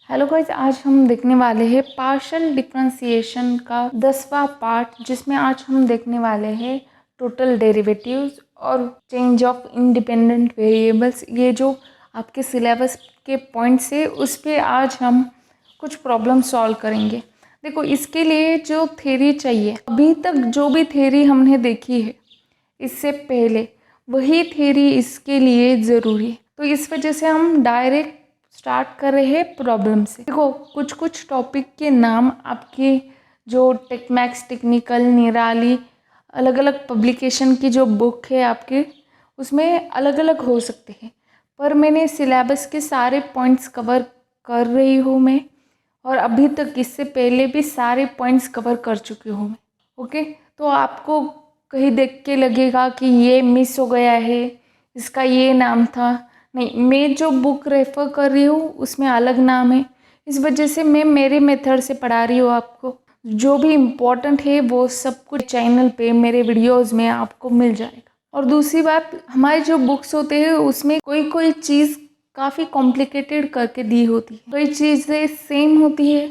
Hello guys, आज हम देखने वाले हैं पार्शियल डिफरेंशिएशन का 10वां पार्ट, जिसमें आज हम देखने वाले हैं टोटल डेरिवेटिव्स और चेंज ऑफ इंडिपेंडेंट वेरिएबल्स। ये जो आपके सिलेबस के पॉइंट्स है उस पे आज हम कुछ प्रॉब्लम सॉल्व करेंगे। देखो, इसके लिए जो थ्योरी चाहिए, अभी तक जो भी थ्योरी हमने देखी है इससे पहले, वही थ्योरी इसके लिए ज़रूरी है। तो इस वजह से हम डायरेक्ट स्टार्ट कर रहे हैं प्रॉब्लम से। देखो, कुछ कुछ टॉपिक के नाम आपके जो टेक्मैक्स, टेक्निकल, निराली, अलग अलग पब्लिकेशन की जो बुक है आपके, उसमें अलग अलग हो सकते हैं, पर मैंने सिलेबस के सारे पॉइंट्स कवर कर रही हूँ मैं, और अभी तक इससे पहले भी सारे पॉइंट्स कवर कर चुकी हूँ मैं। ओके, तो आपको कहीं देख के लगेगा कि ये मिस हो गया है, इसका ये नाम था। नहीं, मैं जो बुक रेफ़र कर रही हूँ उसमें अलग नाम है। इस वजह से मैं मेरे मेथड से पढ़ा रही हूँ आपको। जो भी इम्पोर्टेंट है वो सब कुछ चैनल पे मेरे वीडियोस में आपको मिल जाएगा। और दूसरी बात, हमारे जो बुक्स होते हैं उसमें कोई कोई चीज़ काफ़ी कॉम्प्लिकेटेड करके दी होती है, कोई चीज़ें सेम होती है,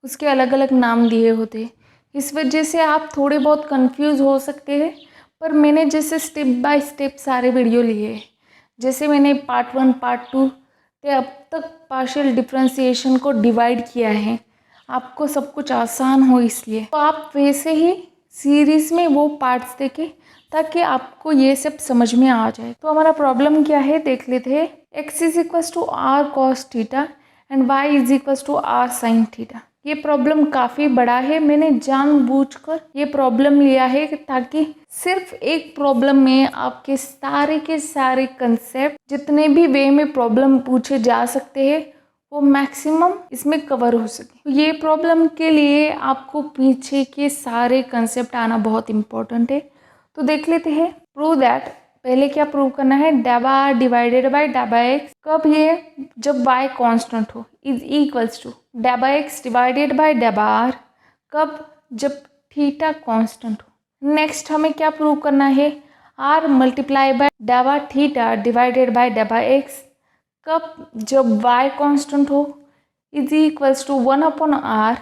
उसके अलग अलग नाम दिए होते हैं। इस वजह से आप थोड़े बहुत कंफ्यूज हो सकते हैं, पर मैंने जैसे स्टेप बाय स्टेप सारे वीडियो लिए हैं, जैसे मैंने पार्ट 1 पार्ट 2 से अब तक पार्शियल डिफरेंशिएशन को डिवाइड किया है, आपको सब कुछ आसान हो इसलिए। तो आप वैसे ही सीरीज़ में वो पार्ट्स देखें ताकि आपको ये सब समझ में आ जाए। तो हमारा प्रॉब्लम क्या है देख लेते हैं। x is equals to r cos theta and y is equals to r sine theta. ये प्रॉब्लम काफ़ी बड़ा है, मैंने जानबूझकर ये प्रॉब्लम लिया है ताकि सिर्फ एक प्रॉब्लम में आपके सारे के सारे कंसेप्ट, जितने भी वे में प्रॉब्लम पूछे जा सकते हैं, वो मैक्सिमम इसमें कवर हो सके। तो ये प्रॉब्लम के लिए आपको पीछे के सारे कंसेप्ट आना बहुत इम्पोर्टेंट है। तो देख लेते हैं। प्रूव दैट, पहले क्या प्रूव करना है, डेबा आर डिवाइडेड बाई डेबा एक्स, कब ये, जब y कांस्टेंट हो, इज इक्वल्स टू डेबा एक्स डिवाइडेड बाई डेबा आर, कब, जब थीटा कांस्टेंट हो। नेक्स्ट हमें क्या प्रूव करना है, r मल्टीप्लाई बाय डेबा थीटा डिवाइडेड बाय डेबा एक्स, कब, जब y कांस्टेंट हो, इज इक्वल्स टू 1/r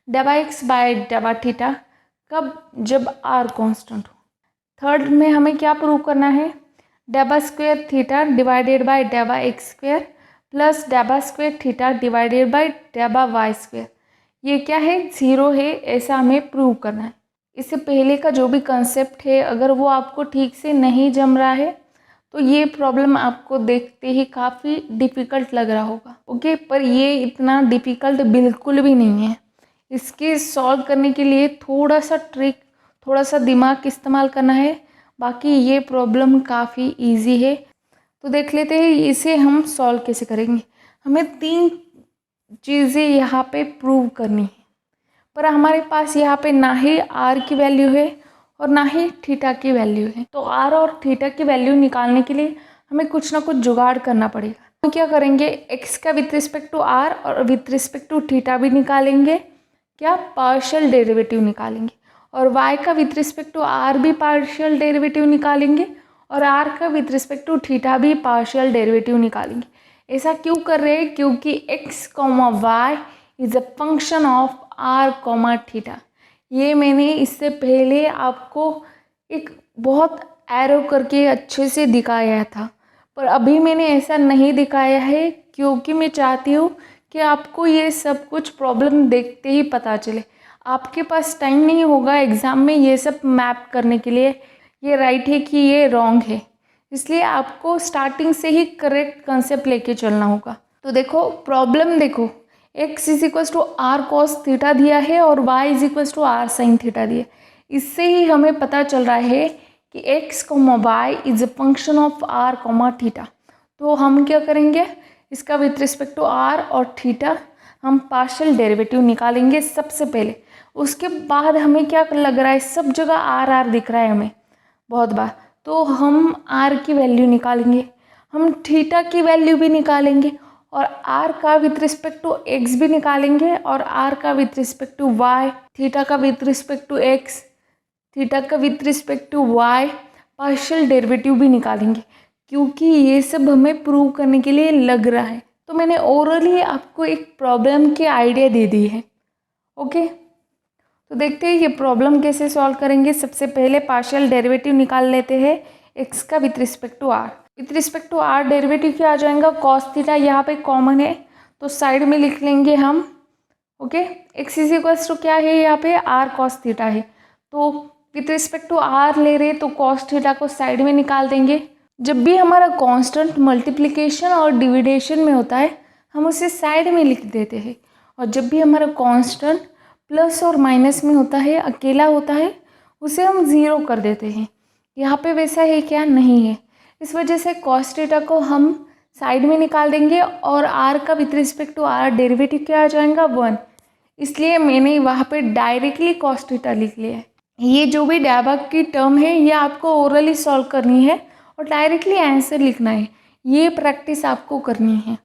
डेबा एक्स बाय डेबा थीटा, कब, जब r कांस्टेंट हो। थर्ड में हमें क्या प्रूव करना है, डेबा स्क्वायर थीटा डिवाइडेड बाय डेबा एक्स स्क्वायर प्लस डेबा स्क्वायर थीटा डिवाइडेड बाय डेबा वाई स्क्वायर, ये क्या है, 0 है, ऐसा हमें प्रूव करना है। इससे पहले का जो भी कंसेप्ट है, अगर वो आपको ठीक से नहीं जम रहा है तो ये प्रॉब्लम आपको देखते ही काफ़ी डिफ़िकल्ट लग रहा होगा। ओके, पर ये इतना डिफ़िकल्ट बिल्कुल भी नहीं है। इसके सॉल्व करने के लिए थोड़ा सा ट्रिक, थोड़ा सा दिमाग इस्तेमाल करना है, बाकी ये प्रॉब्लम काफ़ी इजी है। तो देख लेते हैं इसे हम सॉल्व कैसे करेंगे। हमें 3 चीज़ें यहाँ पे प्रूव करनी है, पर हमारे पास यहाँ पे ना ही r की वैल्यू है और ना ही थीटा की वैल्यू है। तो r और थीटा की वैल्यू निकालने के लिए हमें कुछ ना कुछ जुगाड़ करना पड़ेगा। तो क्या करेंगे, x का विथ रिस्पेक्ट टू r और विथ रिस्पेक्ट टू थीटा भी निकालेंगे, क्या, पार्शियल डेरिवेटिव निकालेंगे, और y का विथ रिस्पेक्ट टू r भी पार्शियल डेरिवेटिव निकालेंगे, और r का विथ रिस्पेक्ट टू थीटा भी पार्शियल डेरिवेटिव निकालेंगे। ऐसा क्यों कर रहे हैं, क्योंकि x, y is a function of r, theta. ये मैंने इससे पहले आपको एक बहुत एरो करके अच्छे से दिखाया था, पर अभी मैंने ऐसा नहीं दिखाया है क्योंकि मैं चाहती हूँ कि आपको ये सब कुछ प्रॉब्लम देखते ही पता चले। आपके पास टाइम नहीं होगा एग्ज़ाम में ये सब मैप करने के लिए, ये राइट है कि ये रॉन्ग है, इसलिए आपको स्टार्टिंग से ही करेक्ट कंसेप्ट लेके चलना होगा। तो देखो प्रॉब्लम, देखो x is equals to r cos theta दिया है और y is equals to r sine theta दिया है। इससे ही हमें पता चल रहा है कि x, y is a function of r, theta. तो हम क्या करेंगे, इसका विथ रिस्पेक्ट टू r और थीटा हम पार्शियल डेरिवेटिव निकालेंगे सबसे पहले। उसके बाद हमें क्या लग रहा है, सब जगह आर आर दिख रहा है हमें बहुत बार, तो हम r की वैल्यू निकालेंगे, हम थीटा की वैल्यू भी निकालेंगे, और r का विथ रिस्पेक्ट टू x भी निकालेंगे, और r का with respect to y, theta का with respect to x, theta का with respect to y, partial derivative भी निकालेंगे, क्योंकि ये सब हमें प्रूव करने के लिए लग रहा है। तो मैंने ओरली आपको एक प्रॉब्लम की आइडिया दे दी है। ओके, तो देखते हैं ये प्रॉब्लम कैसे सॉल्व करेंगे। सबसे पहले पार्शियल डेरिवेटिव निकाल लेते हैं एक्स का with respect to r. With respect to r derivative क्या आ जाएगा, कॉस थीटा, यहाँ पे कॉमन है तो साइड में लिख लेंगे हम। Okay, x is equals to क्या है, यहाँ पे आर कॉस थीटा है, तो विथ रिस्पेक्ट टू आर ले रहे तो कॉस थीटा को साइड में निकाल देंगे। जब भी हमारा कांस्टेंट मल्टीप्लिकेशन और डिविडेशन में होता है हम उसे साइड में लिख देते हैं, और जब भी हमारा कांस्टेंट प्लस और माइनस में होता है, अकेला होता है, उसे हम ज़ीरो कर देते हैं। यहाँ पे वैसा है क्या, नहीं है। इस वजह से कॉस थीटा को हम साइड में निकाल देंगे और आर का with respect to r derivative क्या आ जाएगा, 1। इसलिए मैंने वहाँ पे डायरेक्टली कॉस थीटा लिख लिया है। ये जो भी डैबाक की टर्म है ये आपको ओरली सॉल्व करनी है और डायरेक्टली आंसर लिखना है, ये प्रैक्टिस आपको करनी है।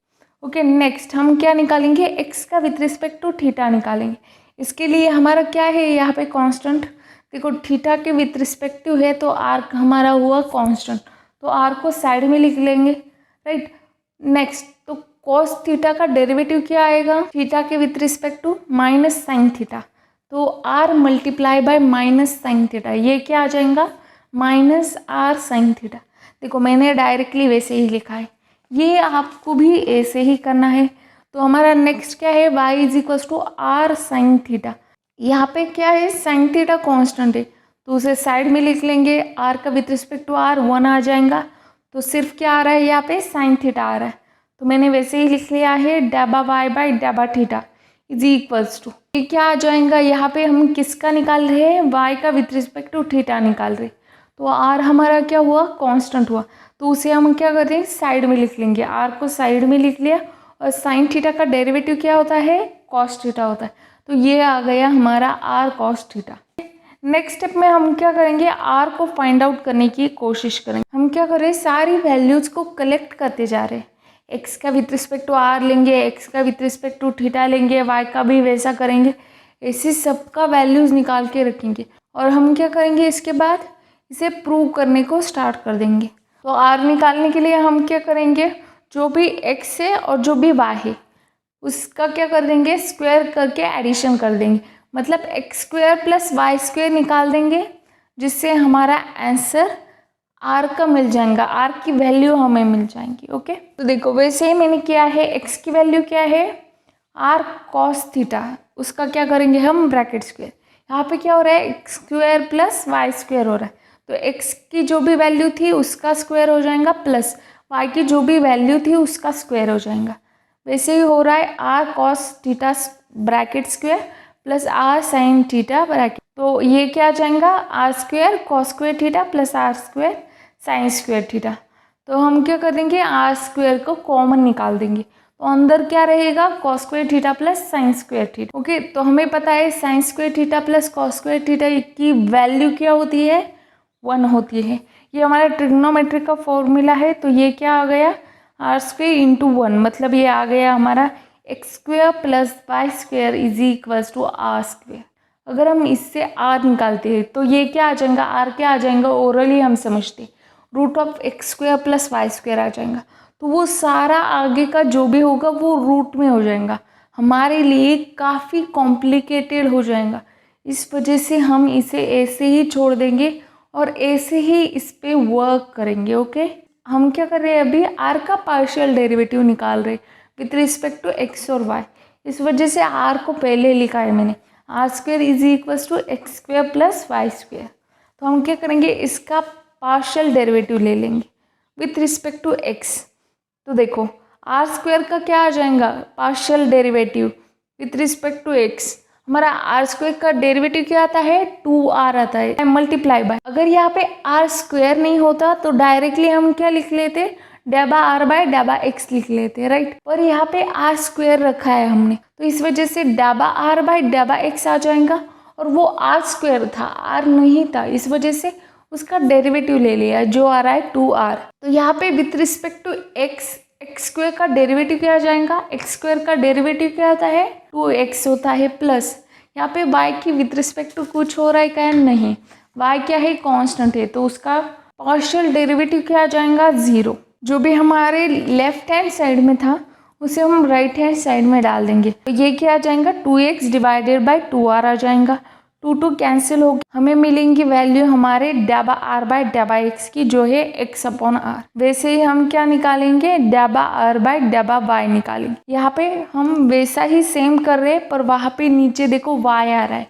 ओके, नेक्स्ट हम क्या निकालेंगे, एक्स का विथ रिस्पेक्ट टू थीटा निकालेंगे। इसके लिए हमारा क्या है, यहाँ पे कांस्टेंट, देखो थीटा के विथ रिस्पेक्टिव है तो आर हमारा हुआ कांस्टेंट, तो आर को साइड में लिख लेंगे, राइट। नेक्स्ट तो कॉस थीटा का डेरिवेटिव क्या आएगा, थीटा के with respect to minus sine theta, तो R multiply by minus sine theta, ये क्या आ जाएगा, माइनस आर साइन थीटा। देखो मैंने डायरेक्टली वैसे ही लिखा है, ये आपको भी ऐसे ही करना है। तो हमारा नेक्स्ट क्या है, y is equals to r sine theta. यहाँ पे क्या है, साइन थीटा कॉन्स्टेंट है तो उसे साइड में लिख लेंगे, r का विथ रिस्पेक्ट टू r 1 आ जाएगा, तो सिर्फ क्या आ रहा है, यहाँ पे साइन थीटा आ रहा है, तो मैंने वैसे ही लिख लिया है डैबा y बाई डैबा थीटा इज इक्वल्स टू, ये क्या आ जाएगा, यहाँ पे हम किसका निकाल रहे हैं, y का विथ रिस्पेक्ट टू थीटा निकाल रहे, तो r हमारा क्या हुआ, कांस्टेंट हुआ, तो उसे हम क्या कर रहे हैं, साइड में लिख लेंगे, r को साइड में लिख लिया, और साइन थीटा का डेरिवेटिव क्या होता है, कॉस थीटा होता है, तो ये आ गया हमारा r cos theta. Next step में हम क्या करेंगे, r को फाइंड आउट करने की कोशिश करेंगे। हम क्या करें, सारी वैल्यूज को कलेक्ट करते जा रहे हैं, x का विथ रिस्पेक्ट टू r लेंगे, x का विथ रिस्पेक्ट टू थीटा लेंगे, y का भी वैसा करेंगे, ऐसे सबका वैल्यूज निकाल के रखेंगे, और हम क्या करेंगे, इसके बाद इसे प्रूव करने को स्टार्ट कर देंगे। तो r निकालने के लिए हम क्या करेंगे, जो भी x है और जो भी y है उसका क्या कर देंगे, स्क्वायर करके एडिशन कर देंगे, मतलब x square plus Y square निकाल देंगे, जिससे हमारा आंसर r का मिल जाएगा, r की वैल्यू हमें मिल जाएंगी। ओके, तो देखो वैसे ही मैंने किया है, x की वैल्यू क्या है, r कॉस थीटा, उसका क्या करेंगे हम, ब्रैकेट स्क्वायर, यहाँ पे क्या हो रहा है, x square plus Y square हो रहा है, तो x की जो भी वैल्यू थी उसका स्क्वायर हो जाएगा, प्लस y की जो भी वैल्यू थी उसका स्क्वायर हो जाएगा। वैसे ही हो रहा है r cos theta bracket square plus r sin theta bracket, तो ये क्या आ जाएगा, r square cos square theta plus r square sine square theta. तो हम क्या कर देंगे, r स्क्वायर को कॉमन निकाल देंगे, तो अंदर क्या रहेगा, cos square theta plus sine square theta. Okay, तो हमें पता है sine square theta plus cos square theta की वैल्यू क्या होती है, 1 होती है। ये हमारा ट्रिग्नोमेट्री का फॉर्मूला है, तो ये क्या आ गया, आर स्क्वेयर इंटू 1, मतलब ये आ गया हमारा x square plus Y square is equals to r square. अगर हम इससे आर निकालते हैं तो ये क्या आ जाएगा, आर क्या आ जाएगा, ओरली हम समझते, root of X square plus Y square आ जाएगा, तो वो सारा आगे का जो भी होगा वो रूट में हो जाएगा, हमारे लिए काफ़ी कॉम्प्लिकेटेड हो जाएगा। इस वजह से हम इसे ऐसे ही छोड़ देंगे और ऐसे ही इस पे वर्क करेंगे। ओके, हम क्या कर रहे हैं, अभी r का पार्शियल डेरिवेटिव निकाल रहे विथ रिस्पेक्ट टू x और y, इस वजह से r को पहले लिखा है मैंने, r square is equals to x square plus Y square. तो हम क्या करेंगे, इसका पार्शियल डेरिवेटिव ले लेंगे विथ रिस्पेक्ट टू x। तो देखो आर स्क्वेयर का क्या आ जाएगा, partial derivative with respect to x, हमारा आर स्क्वायर का डेरिवेटिव क्या आता है, 2r आता है, मल्टीप्लाई बाय, अगर यहाँ पे आर स्क्वायर नहीं होता तो डायरेक्टली हम क्या लिख लेते, डैबा आर बाय डैबा एक्स लिख लेते, राइट। पर यहाँ पे आर स्क्वायर रखा है हमने, तो इस वजह से डैबा आर बाय डैबा एक्स आ जाएगा, और वो आर स्क्वायर था, आर नहीं था, इस वजह से उसका डेरिवेटिव ले लिया जो आ रहा है 2r। तो यहाँ पे with respect to x, x square का डेरिवेटिव क्या आ जाएगा, एक्स स्क्वायर का डेरिवेटिव क्या आता है, 2x होता है, प्लस यहाँ पे y की विथ रिस्पेक्ट टू कुछ हो रहा है क्या, नहीं, y क्या है, कांस्टेंट है, तो उसका पार्शियल डेरिवेटिव क्या आ जाएगा, 0। जो भी हमारे लेफ्ट हैंड साइड में था उसे हम राइट हैंड साइड में डाल देंगे। तो ये क्या आ जाएगा, 2x डिवाइडेड बाई 2r आ जाएगा। 2 कैंसिल हो गया, हमें मिलेंगी वैल्यू हमारे डैबा आर बाय डैबा एक्स की, जो है x अपॉन आर। वैसे ही हम क्या निकालेंगे, डैबा आर बाय डैबा वाई निकालेंगे। यहाँ पे हम वैसा ही सेम कर रहे हैं, पर वहाँ पे नीचे देखो y आ रहा है,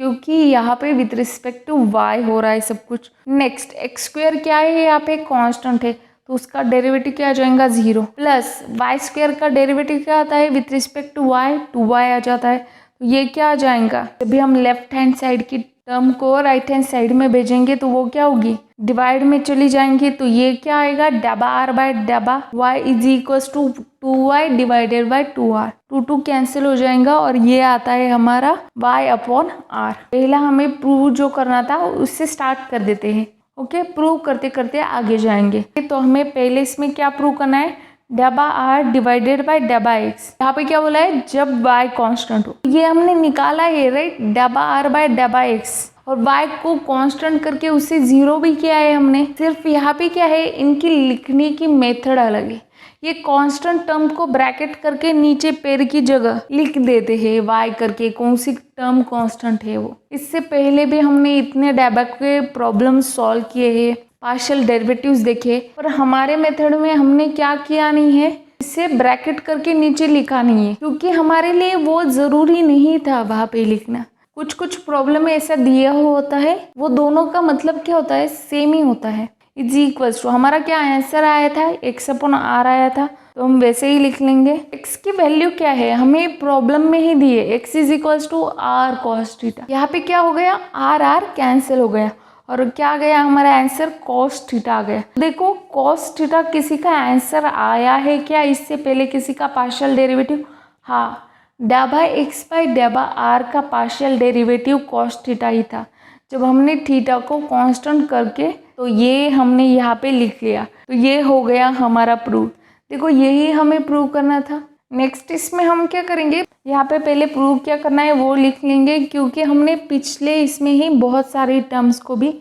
क्योंकि यहाँ पे विथ रिस्पेक्ट टू y हो रहा है सब कुछ। नेक्स्ट एक्स स्क्वायर क्या है, यहाँ पे कांस्टेंट है, तो उसका डेरिवेटिव क्या आ जाएगा 0, प्लस वाई स्क्वायर का डेरिवेटिव क्या आता है with respect to y, 2y आ जाता है। तो ये क्या आ जाएगा, जब भी हम लेफ्ट हैंड साइड की टर्म को राइट हैंड साइड में भेजेंगे तो वो क्या होगी, डिवाइड में चली जाएंगी। तो ये क्या आएगा, डैबा आर बाय डैबा Y is equal to 2y divided by 2r। 2 cancel हो जाएगा और ये आता है हमारा y अपॉन r। पहला हमें प्रूव जो करना था उससे स्टार्ट कर देते हैं। ओके, प्रूव करते करते आगे जाएंगे। तो हमें पहले इसमें क्या प्रूव करना है, डैबा आर डिवाइडेड बाय डैबा एक्स। यहाँ पे क्या बोला है, जब y कांस्टेंट हो। ये हमने निकाला है राइट, डैबा आर बाय डैबा एक्स, और y को कांस्टेंट करके उसे 0 भी किया है हमने। सिर्फ यहाँ पे क्या है, इनकी लिखने की मेथड अलग है। ये कांस्टेंट टर्म को ब्रैकेट करके नीचे पेड़ की जगह लिख देते हैं y करके, कौन सी टर्म कांस्टेंट है वो। इससे पहले भी हमने इतने डैबा के प्रॉब्लम सॉल्व किए हैं, पार्शियल डेरिवेटिव्स देखे, पर हमारे मेथड में हमने क्या किया नहीं है, इसे ब्रैकेट करके नीचे लिखा नहीं है, क्योंकि हमारे लिए वो ज़रूरी नहीं था वहाँ पे लिखना। कुछ कुछ प्रॉब्लम में ऐसा दिया होता है, वो दोनों का मतलब क्या होता है, सेम ही होता है। इज इक्वल्स टू हमारा क्या आंसर आया था, x अपॉन आर आया था, तो हम वैसे ही लिख लेंगे। x की वैल्यू क्या है, हमें प्रॉब्लम में ही दी है, x is equals to r cos theta. यहाँ पे क्या हो गया, आर आर कैंसिल हो गया, और क्या आ गया हमारा आंसर, कॉस थीटा आ गया। देखो कॉस थीटा किसी का आंसर आया है क्या, इससे पहले किसी का पार्शियल डेरिवेटिव, हाँ, डैबा एक्स बाई डैबा आर का पार्शियल डेरिवेटिव कॉस थीटा ही था। जब हमने थीटा को कांस्टेंट करके तो ये हमने यहाँ पे लिख लिया, तो ये हो गया हमारा प्रूव। देखो यही हमें प्रूव करना था। नेक्स्ट इसमें हम क्या करेंगे, यहाँ पे पहले प्रूव क्या करना है वो लिख लेंगे, क्योंकि हमने पिछले इसमें ही बहुत सारी टर्म्स को भी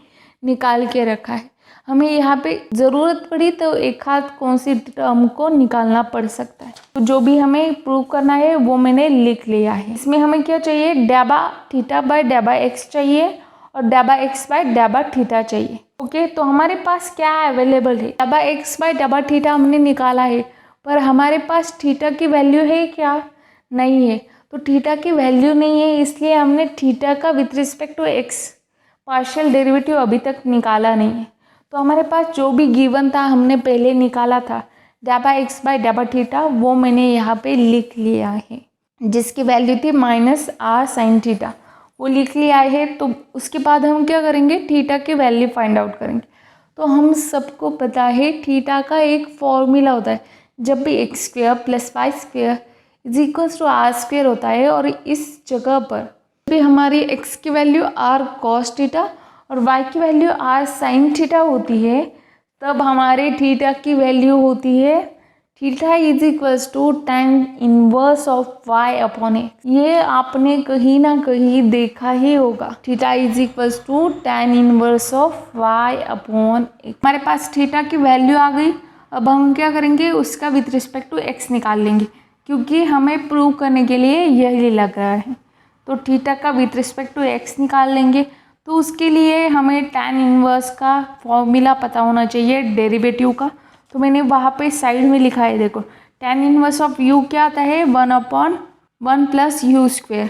निकाल के रखा है। हमें यहाँ पे ज़रूरत पड़ी तो एक हाथ कौन सी टर्म को निकालना पड़ सकता है। तो जो भी हमें प्रूव करना है वो मैंने लिख लिया है। इसमें हमें क्या चाहिए, डैबा थीटा बाय डैबा एक्स चाहिए और डैबा एक्स बाय डैबा थीटा चाहिए। ओके, तो हमारे पास क्या अवेलेबल है, डैबा एक्स बाय डैबा थीटा हमने निकाला है, पर हमारे पास थीटा की वैल्यू है क्या, नहीं है। तो थीटा की वैल्यू नहीं है, इसलिए हमने थीटा का with respect to x partial derivative अभी तक निकाला नहीं है। तो हमारे पास जो भी गिवन था हमने पहले निकाला था, डैबा एक्स बाय डैबा थीटा, वो मैंने यहाँ पे लिख लिया है, जिसकी वैल्यू थी माइनस आर साइन थीटा, वो लिख लिया है। तो उसके बाद हम क्या करेंगे, थीटा की वैल्यू फाइंड आउट करेंगे। तो हम सबको पता है थीटा का एक फॉर्मूला होता है, जब भी x square plus Y square is equals to r square होता है, और इस जगह पर भी हमारी एक्स की वैल्यू आर कॉस थीटा और वाई की वैल्यू आर साइन थीटा होती है, तब हमारे थीटा की वैल्यू होती है theta is equals to tan inverse of y upon x. ये आपने कहीं ना कहीं देखा ही होगा, theta is equals to tan inverse of y upon x. हमारे पास थीटा की वैल्यू आ गई। अब हम क्या करेंगे, उसका विथ रिस्पेक्ट टू x निकाल लेंगे, क्योंकि हमें प्रूव करने के लिए यही लग रहा है। तो थीटा का विथ रिस्पेक्ट टू x निकाल लेंगे। तो उसके लिए हमें tan इनवर्स का फॉर्मूला पता होना चाहिए डेरिवेटिव का। तो मैंने वहाँ पे साइड में लिखा है, देखो tan इनवर्स ऑफ u क्या आता है, 1/1 प्लस यू स्क्वेयर।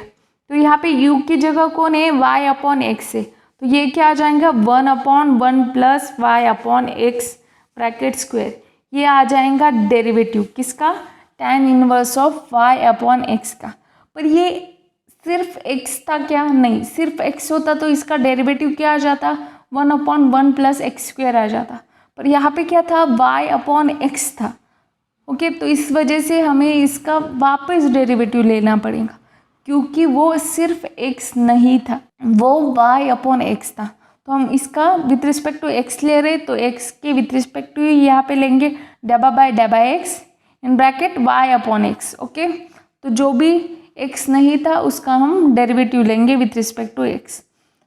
तो यहाँ पे u की जगह कौन है, y अपॉन एक्स है, तो ये क्या आ जाएगा 1/1 plus y upon x bracket square. ये आ जाएगा डेरिवेटिव किसका, tan inverse of y upon x का। पर ये सिर्फ x था क्या, नहीं, सिर्फ x होता तो इसका डेरिवेटिव क्या आ जाता, 1/1 प्लस एक्स स्क्वेयर आ जाता, पर यहाँ पे क्या था, y अपॉन एक्स था। ओके, तो इस वजह से हमें इसका वापस डेरिवेटिव लेना पड़ेगा, क्योंकि वो सिर्फ x नहीं था, वो y अपॉन एक्स था। तो हम इसका विथ रिस्पेक्ट टू x ले रहे, तो x के विथ रिस्पेक्ट टू यहाँ पे लेंगे डैबा बाय डैबा X in bracket y upon X. Okay, तो जो भी x नहीं था उसका हम डेरिवेटिव लेंगे विथ रिस्पेक्ट टू x।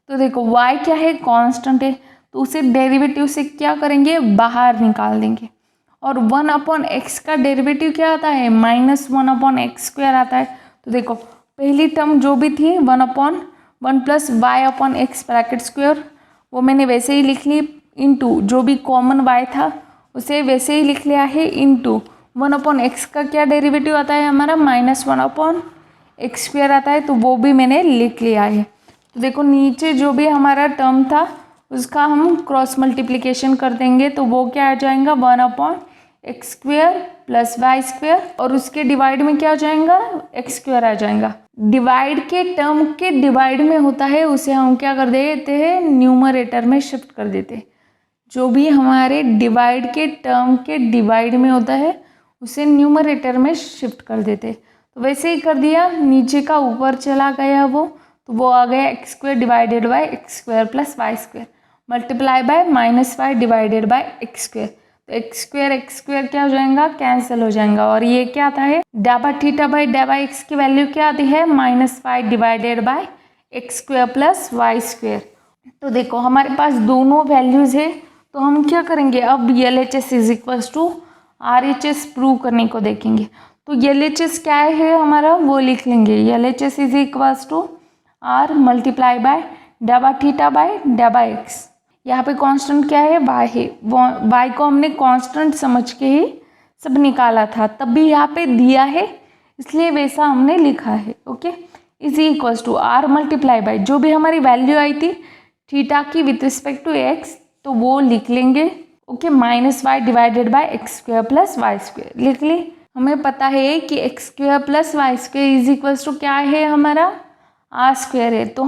तो देखो y क्या है, कांस्टेंट है, तो उसे डेरिवेटिव से क्या करेंगे, बाहर निकाल देंगे। और 1/x का डेरिवेटिव क्या आता है, -1/x² आता है। तो देखो पहली टर्म जो भी थी 1/1 + y/x ब्रैकेट स्क्वायर, वो मैंने वैसे ही लिख ली, इंटू जो भी कॉमन y था उसे वैसे ही लिख लिया है, इंटू 1/x का क्या डेरिवेटिव आता है हमारा, -1/x² आता है, तो वो भी मैंने लिख लिया है। तो देखो नीचे जो भी हमारा टर्म था उसका हम क्रॉस मल्टीप्लिकेशन कर देंगे, तो वो क्या आ जाएगा, 1/x² + y² और उसके डिवाइड में क्या आ जाएगा, x² आ जाएगा। डिवाइड के टर्म के डिवाइड में होता है उसे हम क्या कर देते हैं, न्यूमरेटर में शिफ्ट कर देते हैं। जो भी हमारे डिवाइड के टर्म के डिवाइड में होता है उसे न्यूमरेटर में शिफ्ट कर देते। तो वैसे ही कर दिया, नीचे का ऊपर चला गया वो, तो वो आ गया x² divided by x² + y² multiply by -y divided bye x²। तो x² क्या हो जाएगा, कैंसिल हो जाएगा। और ये क्या आता है, डाबा थीटा बाय डाबा x की वैल्यू क्या आती है, -y divided bye x² + y²। तो देखो हमारे पास दोनों वैल्यूज है, तो हम क्या करेंगे, अब LHS = RHS प्रूव करने को देखेंगे। तो LHS क्या है हमारा, वो लिख लेंगे, LHS = R multiply bye dhaba theta by dhaba x। यहाँ पे कांस्टेंट क्या है, y है, y को हमने कांस्टेंट समझ के ही सब निकाला था, तब भी यहाँ पे दिया है इसलिए वैसा हमने लिखा है। ओके, = R मल्टीप्लाई बाय जो भी हमारी वैल्यू आई थी थीटा की विथ रिस्पेक्ट टू x, तो वो लिख लेंगे। Okay, -y divided bye x² + y² लिख ली। हमें पता है कि x² + y² क्या है हमारा, r² है। तो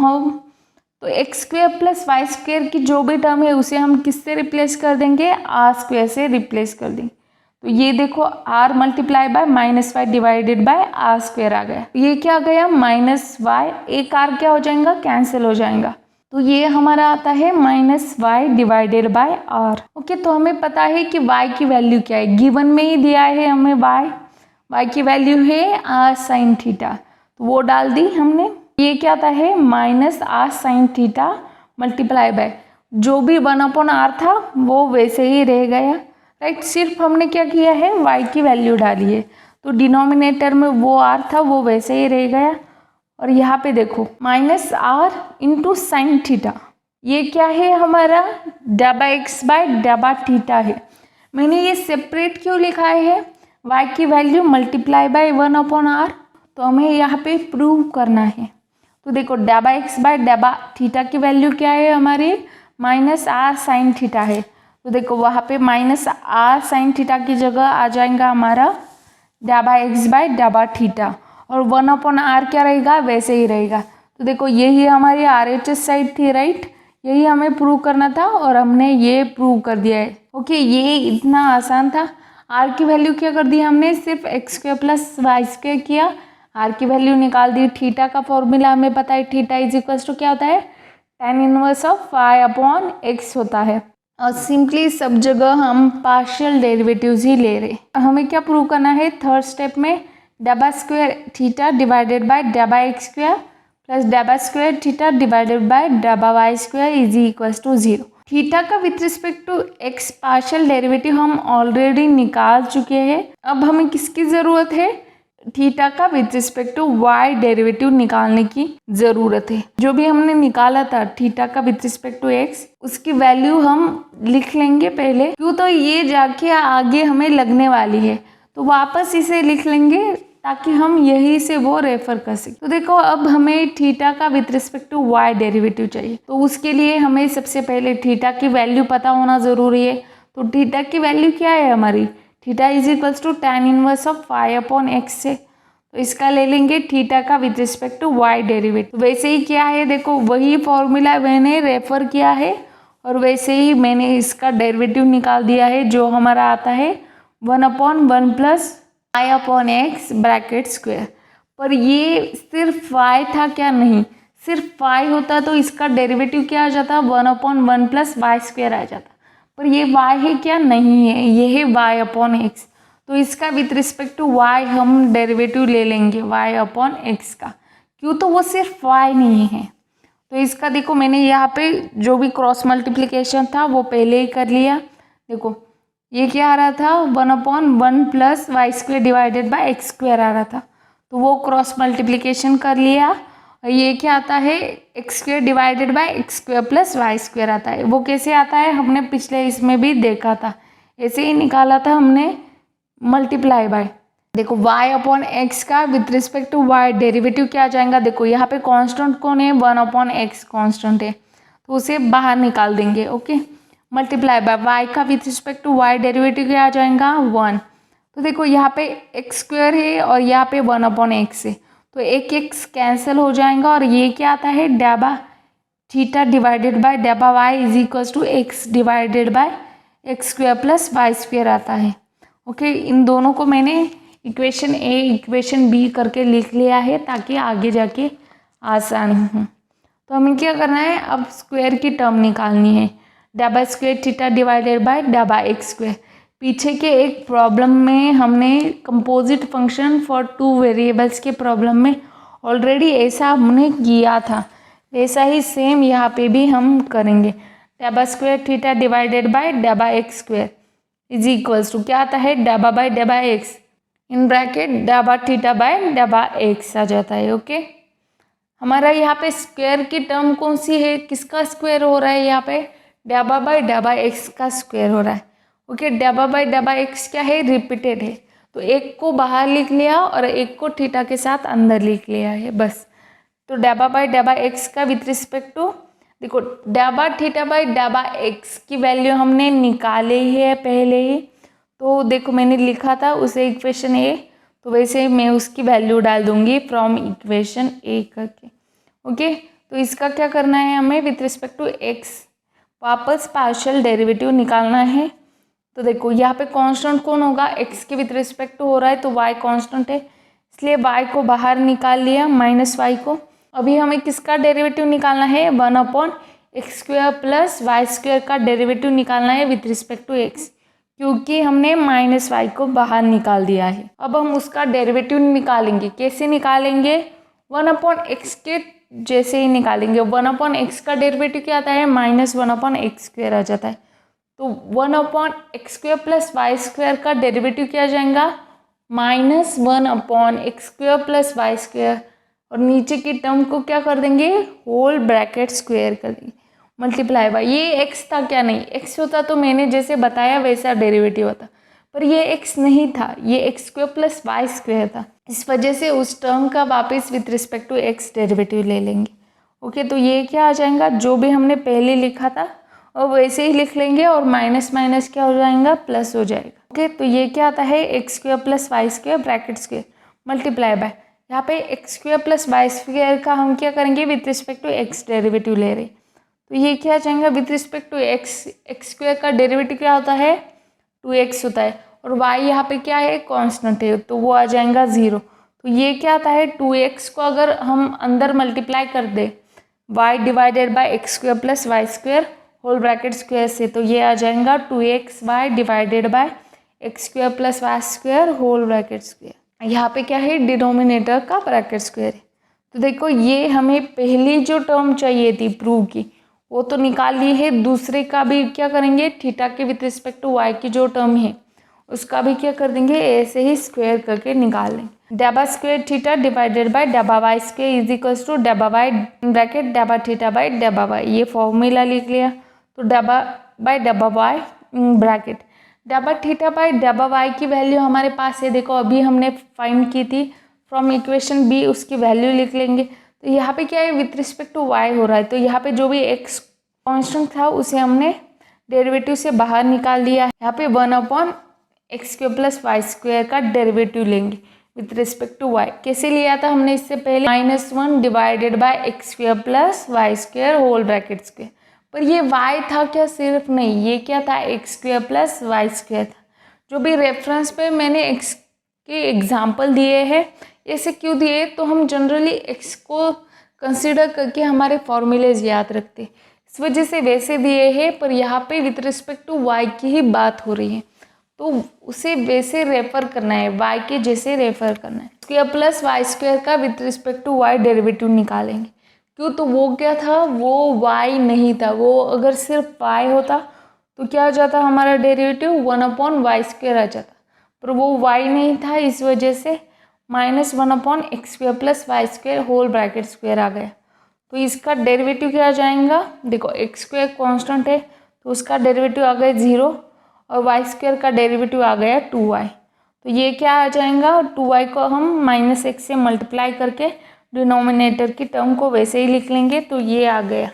x² + y² की जो भी टर्म है उसे हम किससे रिप्लेस कर देंगे, r² से रिप्लेस कर देंगे। तो ये देखो r multiply by -y divided bye r² आ गया। ये क्या गया, -y, एक r क्या हो जाएगा, कैंसिल हो जाएगा। तो ये हमारा आता है -y divided bye r। Okay, तो हमें पता है कि y की वैल्यू क्या है, गिवन में ही दिया है हमें y की वैल्यू है r sin थीटा, तो वो डाल दी हमने। ये क्या आता है, -r sin theta multiply by जो भी 1/r था वो वैसे ही रह गया, राइट। सिर्फ हमने क्या किया है, y की वैल्यू डाली है, तो डिनोमिनेटर में वो r था वो वैसे ही रह गया। और यहाँ पे देखो -r × sin थीटा, ये क्या है हमारा, डाबा x बाय डाबा थीटा है। मैंने ये सेपरेट क्यों लिखा है, y की वैल्यू मल्टीप्लाई बाय 1/r, तो हमें यहाँ पे प्रूव करना है। तो देखो डाबा x बाय डाबा थीटा की वैल्यू क्या है हमारी, -r sin थीटा है। तो देखो वहाँ पे -r sin थीटा की जगह आ जाएगा हमारा डाबा x बाय डाबा थीटा, और 1/r क्या रहेगा, वैसे ही रहेगा। तो देखो यही हमारी RHS साइड थी, राइट, यही हमें प्रूव करना था और हमने ये प्रूव कर दिया है। ओके, ये इतना आसान था। r की वैल्यू क्या कर दी हमने, सिर्फ x² + y² किया, r की वैल्यू निकाल दी। थीटा का फॉर्मूला हमें पता है, थीटा = क्या होता है, tan इनवर्स ऑफ y/x होता है। और सिंपली सब जगह हम पार्शियल डेरिवेटिव्स ही ले रहे। हमें क्या प्रूव करना है, थर्ड स्टेप में डाबा स्क्वायर थीटा डिवाइडेड बाय डाबा x² प्लस डाबा स्क्वायर थीटा डिवाइडेड बाय डाबा y² = 0। थीटा का with respect to x partial derivative हम ऑलरेडी निकाल चुके हैं। अब हमें किसकी ज़रूरत है, थीटा का with respect to y derivative निकालने की ज़रूरत है। जो भी हमने निकाला था थीटा का विथ रिस्पेक्ट टू x, उसकी वैल्यू हम लिख लेंगे पहले, क्यों, तो ये जाके आगे हमें लगने वाली है, तो वापस इसे लिख लेंगे ताकि हम यही से वो रेफर कर सकें। तो देखो अब हमें थीटा का with respect to y derivative चाहिए, तो उसके लिए हमें सबसे पहले थीटा की वैल्यू पता होना ज़रूरी है। तो थीटा की वैल्यू क्या है हमारी, theta = tan inverse of y/x से, तो इसका ले लेंगे थीटा का with respect to y derivative. वैसे ही क्या है, देखो वही फॉर्मूला मैंने रेफर किया है और वैसे ही मैंने इसका डेरिवेटिव निकाल दिया है, जो हमारा आता है 1/1 + y/x ब्रैकेट स्क्वायर। पर ये सिर्फ y था क्या, नहीं, सिर्फ y होता तो इसका डेरिवेटिव क्या आ जाता, 1/1 + y² आ जाता, पर ये y है क्या, नहीं है, ये है y/x। तो इसका विथ रिस्पेक्ट टू y हम डेरिवेटिव ले लेंगे y/x का, क्यों, तो वो सिर्फ y नहीं है। तो इसका देखो मैंने यहाँ पे जो भी क्रॉस मल्टीप्लिकेशन था वो पहले ही कर लिया। देखो ये क्या आ रहा था 1/1 plus Y square divided by x square आ रहा था, तो वो क्रॉस मल्टीप्लिकेशन कर लिया। और ये क्या आता है x square divided by x square plus Y square आता है। वो कैसे आता है हमने पिछले इसमें भी देखा था, ऐसे ही निकाला था हमने मल्टीप्लाई बाय। देखो y अपॉन एक्स का with respect to y derivative क्या आ जाएगा, देखो यहाँ पे कांस्टेंट कौन है 1 अपॉन एक्स कांस्टेंट है, तो उसे बाहर निकाल देंगे। ओके, मल्टीप्लाई बाय y का with respect to y derivative क्या आ जाएगा 1। तो देखो यहाँ पे एक्स स्क्वायर है और यहाँ पे 1 अपॉन एक्स है, तो एक एक्स कैंसिल हो जाएगा और ये क्या आता है डेबा थीटा डिवाइडेड बाय डेबा y is equal to X divided by x square plus Y square आता है। ओके, इन दोनों को मैंने इक्वेशन ए इक्वेशन बी करके लिख लिया है ताकि आगे जाके आसानी हो। तो हमें क्या करना है, अब स्क्वायर की टर्म निकालनी है, डेबा स्क्वायर थीटा डिवाइडेड बाय डेबा एक्स स्क्वायर। पीछे के एक प्रॉब्लम में हमने कंपोजिट फंक्शन फॉर 2 वेरिएबल्स के प्रॉब्लम में ऑलरेडी ऐसा हमने किया था, वैसा ही सेम यहाँ पे भी हम करेंगे। डेबा स्क्वायर थीटा डिवाइडेड बाय डेबा X square is equals to क्या आता है डेबा बाय डेबा एक्स इन ब्रैकेट डेबा थीटा बाय डेबा एक्स आ जाता है। ओके, हमारा यहाँ पे स्क्वायर की टर्म कौन सी है, किसका स्क्वायर हो रहा है, यहाँ पे डेबा बाय डेबा एक्स का स्क्वायर हो रहा है। ओके, डेबा बाय डेबा एक्स क्या है रिपीटेड है, तो एक को बाहर लिख लिया और एक को थीटा के साथ अंदर लिख लिया है बस। तो डेबा बाय डेबा एक्स का विथ रिस्पेक्ट टू देखो डेबा थीटा बाय डेबा एक्स की वैल्यू हमने निकाले ही है पहले ही, तो देखो मैंने लिखा था उसे इक्वेशन ए, तो वैसे मैं उसकी वैल्यू डाल दूंगी फ्रॉम इक्वेशन ए करके। ओके, तो इसका क्या करना है हमें विथ रिस्पेक्ट टू एक्स वापस पार्शियल डेरिवेटिव निकालना है। तो देखो यहाँ पे कांस्टेंट कौन होगा, एक्स के विथ रिस्पेक्ट टू हो रहा है तो वाई कांस्टेंट है, इसलिए वाई को बाहर निकाल लिया माइनस वाई को। अभी हमें किसका डेरिवेटिव निकालना है 1 upon x square plus Y square का डेरिवेटिव निकालना है विथ रिस्पेक्ट टू एक्स, क्योंकि हमने माइनस वाई को बाहर निकाल दिया है। अब हम उसका डेरिवेटिव निकालेंगे, कैसे निकालेंगे 1 अपॉन एक्स के जैसे ही निकालेंगे। 1 अपॉन एक्स का डेरिवेटिव क्या आता है माइनस 1 अपॉन एक्स स्क्वायर आ जाता है, तो 1 upon x square plus Y square का डेरिवेटिव क्या आ जाएगा minus 1 upon x square plus Y square, और नीचे की टर्म को क्या कर देंगे होल ब्रैकेट स्क्वायर कर देंगे मल्टीप्लाई बाय। ये एक्स था क्या, नहीं एक्स होता तो मैंने जैसे बताया वैसा डेरिवेटिव होता, पर ये एक्स नहीं था, ये x square plus Y square था, इस वजह से उस टर्म का वापस with respect to x derivative ले लेंगे। ओके, तो ये क्या आ जाएगा जो भी हमने पहले लिखा था और वैसे ही लिख लेंगे और माइनस माइनस क्या हो जाएगा प्लस हो जाएगा। ओके, तो ये क्या आता है x square plus Y square bracket square multiply by, यहाँ पे x square plus Y square का हम क्या करेंगे with respect to x derivative ले रहे, तो ये क्या आ जाएगा with respect to x, x square का डेरिवेटिव क्या होता है 2x होता है, और y यहाँ पे क्या है कांस्टेंट है तो वो आ जाएगा 0। तो ये क्या आता है 2x को अगर हम अंदर मल्टीप्लाई कर दे y divided by x square plus Y square whole bracket square से, तो ये आ जाएगा 2xy divided by x square plus Y square whole bracket square. यहाँ पे क्या है डिनोमिनेटर का ब्रैकेट स्क्वायर है। तो देखो ये हमें पहली जो टर्म चाहिए थी प्रूव की वो तो निकाल ली है, दूसरे का भी क्या करेंगे थीटा के विथ रिस्पेक्ट टू वाई की जो टर्म है उसका भी क्या कर देंगे ऐसे ही स्क्वायर करके निकाल लेंगे। डेबा स्क्वायर थीटा डिवाइडेड बाय डेबा Y square is equals to डेबा वाई ब्रैकेट डेबा थीटा बाय डेबा वाई, ये फॉर्मूला लिख लिया। तो डेबा बाय डेबा वाई ब्रैकेट डेबा थीटा बाय डेबा वाई की वैल्यू हमारे पास है, देखो अभी हमने फाइंड की थी फ्रॉम इक्वेशन बी, उसकी वैल्यू लिख लेंगे। तो यहाँ पे क्या है विथ रिस्पेक्ट टू वाई हो रहा है, तो यहाँ पे जो भी एक्स कांस्टेंट था उसे हमने डेरिवेटिव से बाहर निकाल दिया है। यहाँ पे 1 upon x square plus Y square का डेरिवेटिव लेंगे विथ रिस्पेक्ट टू वाई। कैसे लिया था हमने इससे पहले -1 divided by x square plus Y square whole bracket square, पर ये y था क्या सिर्फ, नहीं ये क्या था x square plus Y square था। जो भी रेफरेंस पे मैंने x के एग्जाम्पल दिए हैं, ऐसे क्यों दिए तो हम जनरली x को कंसिडर करके हमारे फॉर्मूलेज याद रखते, इस वजह से वैसे दिए हैं, पर यहाँ पे विथ रिस्पेक्ट टू y की ही बात हो रही है तो उसे वैसे रेफर करना है, y के जैसे रेफर करना है। स्क्वायर प्लस वाई स्क्वायर का with respect to y derivative निकालेंगे, क्यों तो वो क्या था वो y नहीं था, वो अगर सिर्फ y होता तो क्या आ जाता हमारा डेरिवेटिव 1/y² आ जाता, पर वो y नहीं था, इस वजह से -1/x² + y² आ गया। तो इसका डेरिवेटिव क्या आ जाएगा, देखो x² कांस्टेंट है तो उसका डेरिवेटिव आ गया 0 और y² का डेरिवेटिव आ गया 2y। तो ये क्या आ जाएगा, 2y को हम -x से मल्टीप्लाई करके डिनोमिनेटर की टर्म को वैसे ही लिख लेंगे, तो ये आ गया।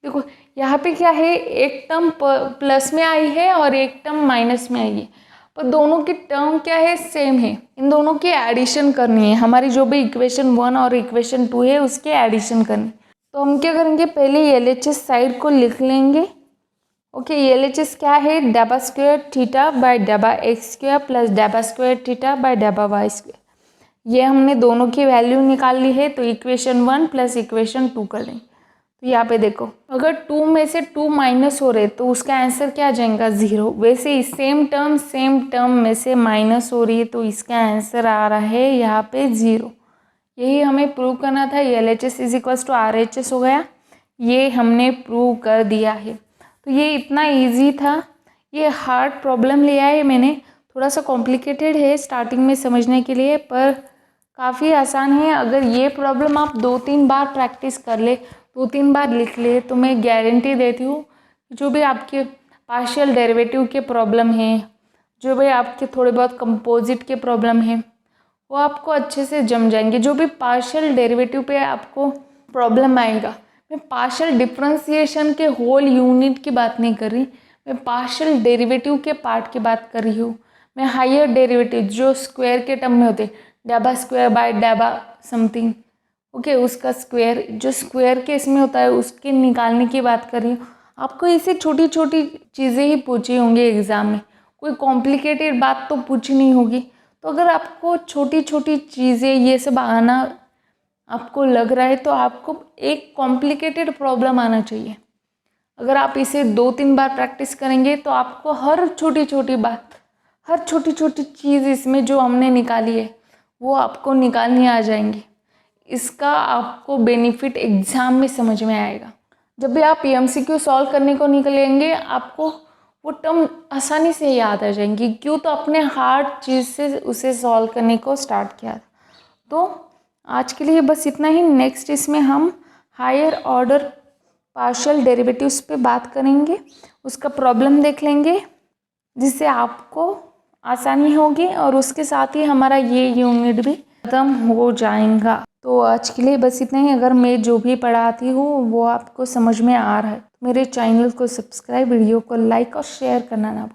देखो यहाँ पे क्या है, एक टर्म प्लस में आई है और एक टर्म माइनस में आई है, पर दोनों की टर्म क्या है, सेम है। इन दोनों की एडिशन करनी है, हमारी जो भी इक्वेशन 1 और इक्वेशन 2 है उसके एडिशन करनी। तो हम क्या करेंगे, पहले LHS साइड को लिख लेंगे। ओके, LHS क्या है, ∂² θ/∂x² + ∂² θ/∂y²। ये हमने दोनों की वैल्यू निकाल ली है, तो इक्वेशन 1 + इक्वेशन 2 कर लेंगे। तो यहाँ पे देखो, अगर 2 में से 2 माइनस हो रहे तो उसका आंसर क्या आ जाएगा, 0। वैसे ही सेम टर्म में से माइनस हो रही है तो इसका आंसर आ रहा है यहाँ पे 0। यही हमें प्रूव करना था। LHS = RHS हो गया, ये हमने प्रूव कर दिया है। तो ये इतना इजी था। ये हार्ड प्रॉब्लम लिया है मैंने, थोड़ा सा कॉम्प्लिकेटेड है स्टार्टिंग में समझने के लिए, पर काफ़ी आसान है। अगर ये प्रॉब्लम आप 2-3 बार प्रैक्टिस कर ले, 2-3 बार लिख ले, तो मैं गारंटी देती हूँ जो भी आपके पार्शियल डेरिवेटिव के प्रॉब्लम हैं, जो भी आपके थोड़े बहुत कंपोजिट के प्रॉब्लम हैं, वो आपको अच्छे से जम जाएंगे। जो भी पार्शियल डेरिवेटिव पे आपको प्रॉब्लम आएगा, मैं पार्शियल डिफरेंशिएशन के होल यूनिट की बात नहीं कर रही, मैं पार्शियल डेरिवेटिव के पार्ट की बात कर रही हूँ। मैं हायर डेरिवेटिव जो स्क्वायर के टर्म में होते, ∂² समथिंग, ओके, उसका स्क्वायर जो स्क्वायर के इसमें होता है उसके निकालने की बात कर रही हूँ। आपको ऐसे छोटी छोटी चीज़ें ही पूछी होंगी एग्ज़ाम में, कोई कॉम्प्लिकेटेड बात तो पूछी नहीं होगी। तो अगर आपको छोटी छोटी चीज़ें ये सब आना आपको लग रहा है, तो आपको एक कॉम्प्लिकेटेड प्रॉब्लम आना चाहिए। अगर आप इसे 2-3 बार प्रैक्टिस करेंगे तो आपको हर छोटी छोटी बात, हर छोटी छोटी चीज़ इसमें जो हमने निकाली है वो आपको निकालनी आ जाएंगी। इसका आपको बेनिफिट एग्ज़ाम में समझ में आएगा। जब भी आप MCQ सॉल्व करने को निकलेंगे, आपको वो टर्म आसानी से याद आ जाएंगी। क्यों, तो अपने हार्ड चीज़ से उसे सॉल्व करने को स्टार्ट किया था। तो आज के लिए बस इतना ही। नेक्स्ट इसमें हम हायर ऑर्डर पार्शियल डेरिवेटिव्स पे बात करेंगे, उसका प्रॉब्लम देख लेंगे, जिससे आपको आसानी होगी और उसके साथ ही हमारा ये यूनिट भी खत्म हो जाएगा। तो आज के लिए बस इतना ही। अगर मैं जो भी पढ़ाती हूँ वो आपको समझ में आ रहा है, मेरे चैनल को सब्सक्राइब, वीडियो को लाइक और शेयर करना ना भूलें।